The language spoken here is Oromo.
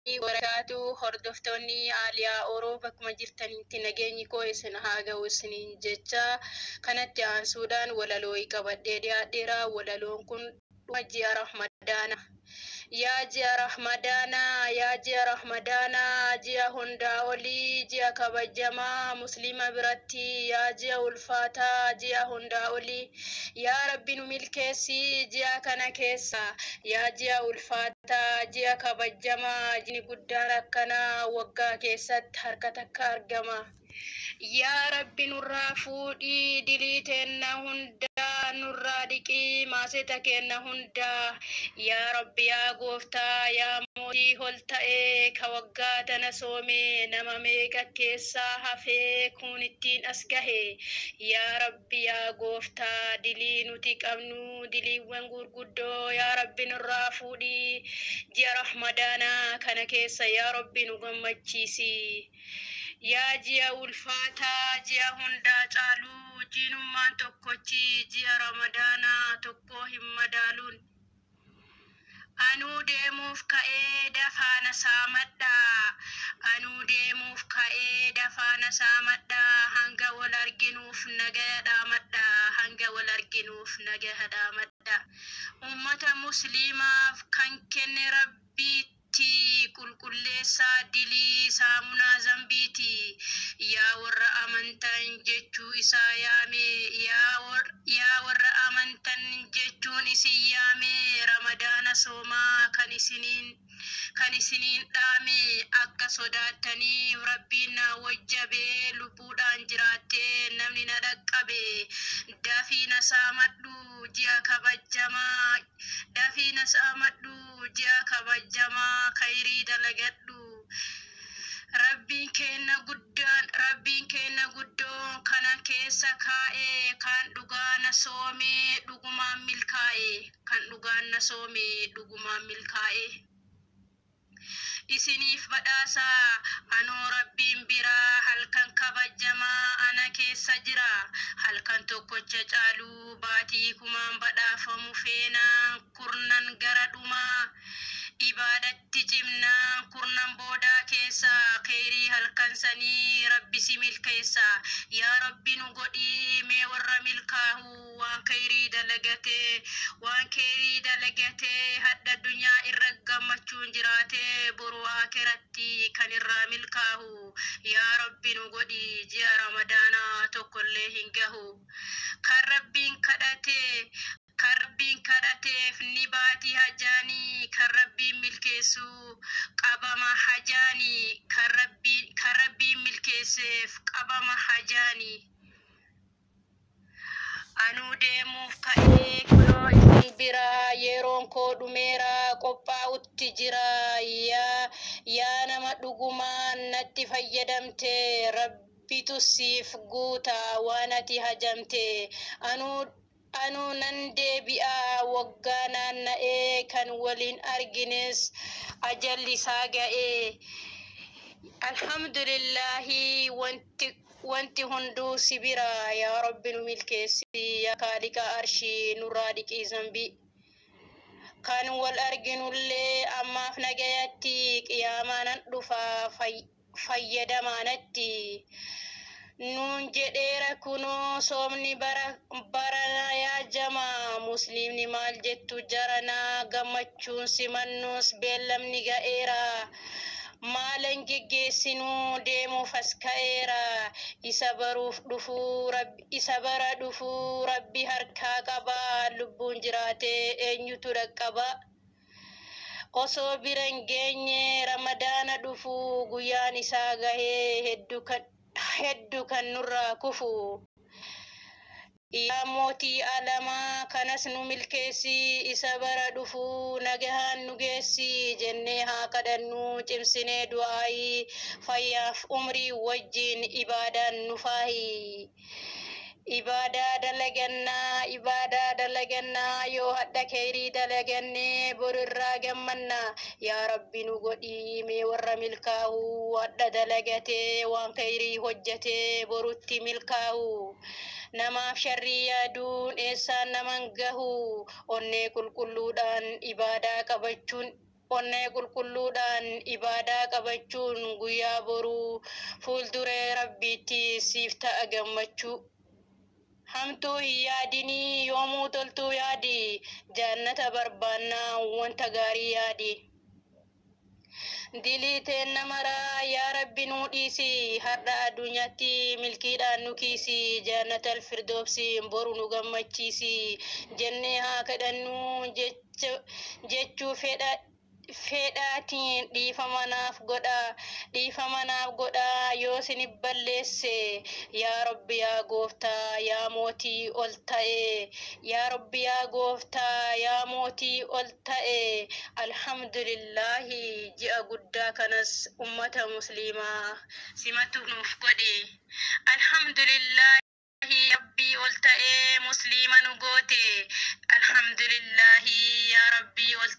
Wabarakatuh hordoftoonni Aliyaa Oroobaa akkuma jirtanitti nageenyi koo isin haa ga'u isiniin jecha kanatti aansuudhaan walaloo qabadhee dhiyaadheera. Walaloon kun ji'a Ramadaana. Yaa ji'a Ramadaana, yaa ji'a Ramadaana, ji'a hundaa olii, ji'a kabajamaa Musliima biratti, yaa ji'a ulfaataa, ji'a hundaa olii. Yaa Rabbi nu milkeessi ji'a kana keessa, yaa ji'a ulfaataa, ji'a kabajamaa, ji'i guddaan akkanaa waggaa keessatti harka takka argama. Yaa Rabbi nurraa fuudhii dilii teenna hundaa, nurraa dhiqii maaseta keenna hundaa. Yaa Rabbi yaa gooftaa, yaa mootii ol ta'ee ka waggaa tana soomee nama meeqa keessaa hafee kun ittiin as gahe. Yaa Rabbi yaa gooftaa, dilii nuti qabnu diliiwwan gurguddoo yaa Rabbi nurraa fuudhii ji'a Ramadaanaa kana keessa yaa Rabbi nu gammachiisi. Yaa ji'a ulfaataa, ji'a hundaa caaluu, jiinummaan tokkochi ji'a Ramadaanaa tokko hin madaaluun. Anuu deemuuf ka'ee dafaana saamadhaa, anuu deemuuf ka'ee dafaana saamadhaa, hanga wal arginuuf nagaya dhaamadhaa, hanga wal arginuuf nagaya dhaamadhaa. Ummata musliimaaf kan kenne Rabbiitti qulqulleessaa dilii saamunaa zambiiti. Yaa warra amantan jechuu isaa yaame, yaa warra amantan jechuun isin yaame. Ramadaana soomaa kan isiniin dhaame, akka sodaatanii Rabbiin na wajjabee lubbuudhaan jiraattee namni na dhaqqabe. Dafii na saamadhu ji'a kabajamaa, dafii na saamadhu ji'a kabajamaa, khayrii dalagadhu. Rabbiin keenna guddoon kana keessa kaa'ee, kan dhugaa na soomee dhugumaan milkaa'e, kan dhugaan na soomee dhugumaan milkaa'e. Isiniif badhaasaa anoo Rabbiin biraa, halkan kabajamaa ana keessa jira. Halkan tokkocha caaluu baatii kumaan badhaafamu feenaan kurnan gara dhumaa. Ibaadatti cimnaan kurnan boodaa keessa, khayrii halkan sanii Rabbi si milkeessa. Yaa Rabbi nu godhii mee warra milkaahu, waan khayrii dalagatee hadda addunyaa irra gammachuun jiraatee boru aakiratti kan irraa milkaahu. Yaa Rabbi nu godhii ji'a Ramadaanaa tokkollee hin gahu. Kan Rabbiin kadhateef ni baatii hajaanii, kan Rabbiin milkeessu qabama hajaanii, kan Rabbiin milkeesseef qabama hajaanii. Anuu deemuuf ka'ee kunoo isin biraa, yeroon koo dhumeera qophaa'utti jira. Yaa nama dhugumaan natti fayyadamte, Rabbitu siif guuta waan ati hajamte. Anuu nan deebi'aa waggaa naanna'ee, kan waliin argines ajalli isaa ga'ee. Alhamdulillahi wanti hunduu si bira, yaa Rabbi nu milkeessi, yaa Kaaliqa arshii nurraa dhiqii zambii. Kan wal arginullee ammaaf nagayatti, qiyaamaanan dhufa fayyadamaanatti. Nuun jedheera kunoo soomni barana yaa jamaa, musliimni maal jettu jaranaa, gammachuun simannus beellamni ga'eera. Maalan geggeessinuu deemuuf as ka'eera. Isa bara dhufuu Rabbi harkaa qaba, lubbuun jiraatee eenyutu dhaqqaba. Osoo bira hin geenye Ramadaana dhufuu, guyyaan isaa gahee hedduu kan nurraa kufu. Yaa mootii alamaa kanas nu milkeessi, isa bara dhufuu nagahaan nu geessi. Jennee haa kadhannu cimsinee du'aayii, fayyaaf umrii wajjin ibaadaan nu faahi. Ibadaa dalagannaa yoo hadda khayrii dalagannee borirraa gammanna. Yaa Rabbi nu godhii mee warra milkaahu, hadda dalagatee waan khayrii hojjetee borutti milkaahu. Namaaf sharrii yaaduun eessaan naman gahu, onnee qulqulluudhaan ibadaa qabachuun onnee qulqulluudhaan ibaadaa qabachuun guyyaa boruu fuulduree rabbiitti siif ta'a gammachuu. Hamtuu hin yaadinii yoomuu toltuu yaadi jannata barbaannaa wanta gaarii yaadi. Dilii teenna maraa yaa rabbi nuu dhiisi har'a addunyaatti milkiidhaan nu kiisi jannatal firdoosi boru nu gammachiisi jennee haa kadhannu jechuu fedhaatiin dhiifamanaaf godha yoo sinif balleesse yaa rabbi yaa gooftaa yaa mootii ol ta'e yaa rabbi yaa gooftaa yaa mootii ol ta'e alhamdulillahi ji'a guddaa kanas ummata muslimaa simatu nuuf godhe alhamdulillahi rabbi ol ta'e muslima nu goote alhamdulillahi yaa rabbi ol